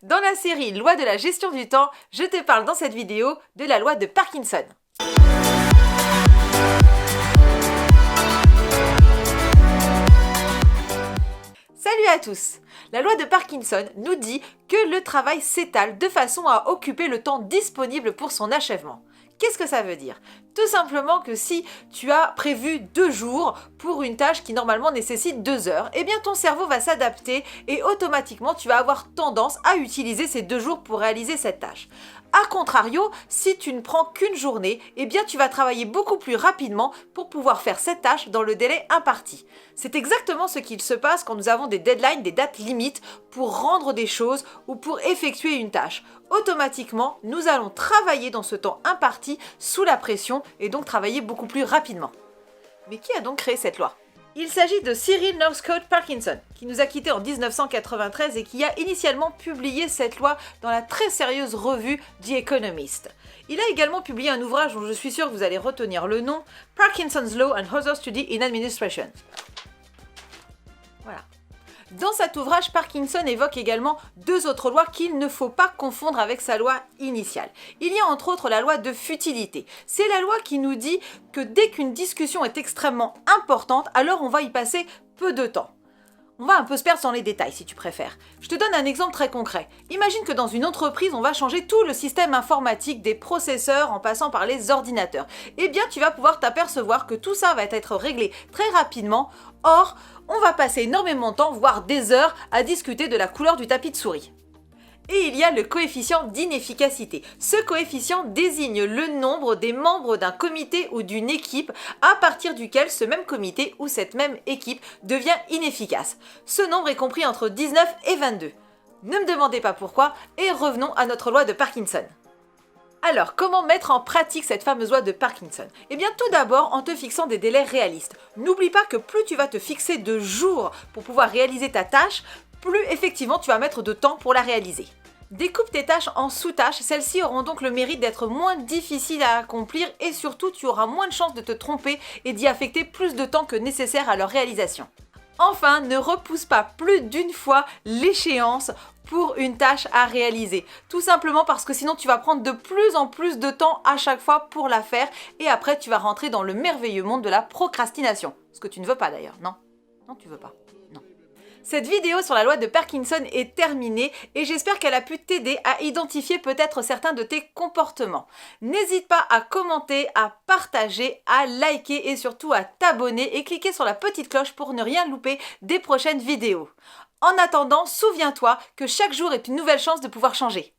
Dans la série Loi de la gestion du temps, je te parle dans cette vidéo de la loi de Parkinson. Salut à tous! La loi de Parkinson nous dit que le travail s'étale de façon à occuper le temps disponible pour son achèvement. Qu'est-ce que ça veut dire? Tout simplement que si tu as prévu 2 jours pour une tâche qui normalement nécessite 2 heures, eh bien ton cerveau va s'adapter et automatiquement tu vas avoir tendance à utiliser ces 2 jours pour réaliser cette tâche. A contrario, si tu ne prends qu'une journée, eh bien tu vas travailler beaucoup plus rapidement pour pouvoir faire cette tâche dans le délai imparti. C'est exactement ce qu'il se passe quand nous avons des deadlines, des dates limites pour rendre des choses ou pour effectuer une tâche. Automatiquement, nous allons travailler dans ce temps imparti sous la pression et donc travailler beaucoup plus rapidement. Mais qui a donc créé cette loi ? Il s'agit de Cyril Northcote Parkinson, qui nous a quittés en 1993 et qui a initialement publié cette loi dans la très sérieuse revue The Economist. Il a également publié un ouvrage dont je suis sûre que vous allez retenir le nom, Parkinson's Law and Other Studies in Administration. Voilà. Dans cet ouvrage, Parkinson évoque également 2 autres lois qu'il ne faut pas confondre avec sa loi initiale. Il y a entre autres la loi de futilité. C'est la loi qui nous dit que dès qu'une discussion est extrêmement importante, alors on va y passer peu de temps. On va un peu se perdre dans les détails si tu préfères. Je te donne un exemple très concret. Imagine que dans une entreprise, on va changer tout le système informatique des processeurs en passant par les ordinateurs. Eh bien, tu vas pouvoir t'apercevoir que tout ça va être réglé très rapidement. Or, on va passer énormément de temps, voire des heures, à discuter de la couleur du tapis de souris. Et il y a le coefficient d'inefficacité. Ce coefficient désigne le nombre des membres d'un comité ou d'une équipe à partir duquel ce même comité ou cette même équipe devient inefficace. Ce nombre est compris entre 19 et 22. Ne me demandez pas pourquoi et revenons à notre loi de Parkinson. Alors, comment mettre en pratique cette fameuse loi de Parkinson? Eh bien, tout d'abord, en te fixant des délais réalistes. N'oublie pas que plus tu vas te fixer de jours pour pouvoir réaliser ta tâche, plus effectivement tu vas mettre de temps pour la réaliser. Découpe tes tâches en sous-tâches, celles-ci auront donc le mérite d'être moins difficiles à accomplir et surtout tu auras moins de chances de te tromper et d'y affecter plus de temps que nécessaire à leur réalisation. Enfin, ne repousse pas plus d'une fois l'échéance pour une tâche à réaliser. Tout simplement parce que sinon tu vas prendre de plus en plus de temps à chaque fois pour la faire et après tu vas rentrer dans le merveilleux monde de la procrastination. Ce que tu ne veux pas d'ailleurs, non? Non, tu veux pas. Non. Cette vidéo sur la loi de Parkinson est terminée et j'espère qu'elle a pu t'aider à identifier peut-être certains de tes comportements. N'hésite pas à commenter, à partager, à liker et surtout à t'abonner et cliquer sur la petite cloche pour ne rien louper des prochaines vidéos. En attendant, souviens-toi que chaque jour est une nouvelle chance de pouvoir changer.